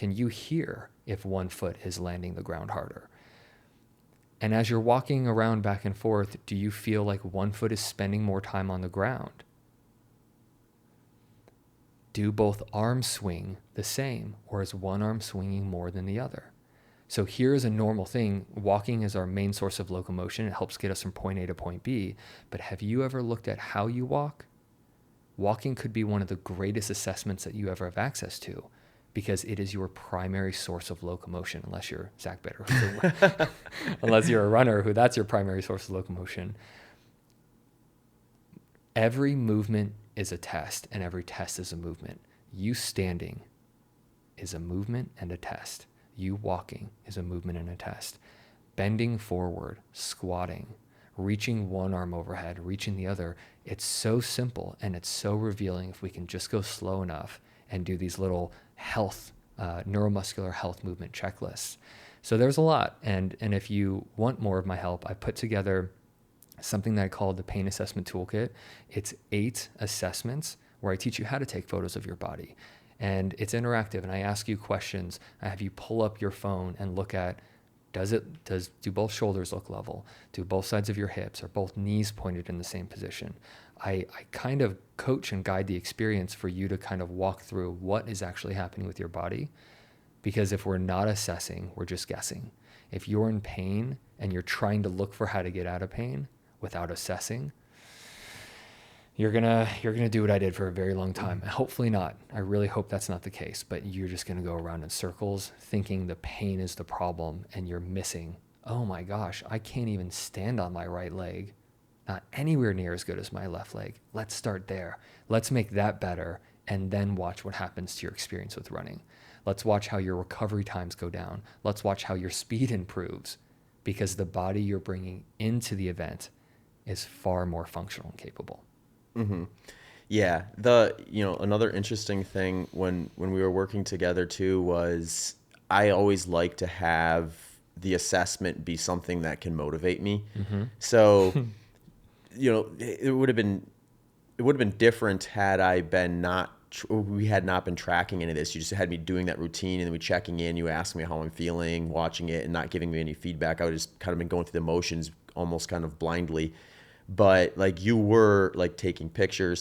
Can you hear if one foot is landing the ground harder? And as you're walking around back and forth, do you feel like one foot is spending more time on the ground? Do both arms swing the same, or is one arm swinging more than the other? So here's a normal thing. Walking is our main source of locomotion. It helps get us from point A to point B. But have you ever looked at how you walk? Walking could be one of the greatest assessments that you ever have access to, because it is your primary source of locomotion, unless you're Zach Bitter, unless you're a runner who that's your primary source of locomotion. Every movement is a test, and every test is a movement. You standing is a movement and a test. You walking is a movement and a test. Bending forward, squatting, reaching one arm overhead, reaching the other. It's so simple, and it's so revealing if we can just go slow enough and do these little health, neuromuscular health movement checklists. So there's a lot. And if you want more of my help, I put together something that I call the Pain Assessment Toolkit. It's 8 assessments where I teach you how to take photos of your body. And it's interactive, and I ask you questions. I have you pull up your phone and look at, do both shoulders look level? Do both sides of your hips, are both knees pointed in the same position? I kind of coach and guide the experience for you to kind of walk through what is actually happening with your body. Because if we're not assessing, we're just guessing. If you're in pain and you're trying to look for how to get out of pain without assessing, you're gonna do what I did for a very long time. Hopefully not. I really hope that's not the case, but you're just gonna go around in circles thinking the pain is the problem, and you're missing, oh my gosh, I can't even stand on my right leg. Not anywhere near as good as my left leg. Let's start there. Let's make that better, and then watch what happens to your experience with running. Let's watch how your recovery times go down. Let's watch how your speed improves, because the body you're bringing into the event is far more functional and capable. Mm-hmm. Yeah. Another interesting thing when we were working together too was I always like to have the assessment be something that can motivate me. Mm-hmm. So, it would have been different had I been we had not been tracking any of this. You just had me doing that routine, and then we checking in, you ask me how I'm feeling, watching it, and not giving me any feedback. I would just kind of been going through the motions almost kind of blindly. But like you were like taking pictures,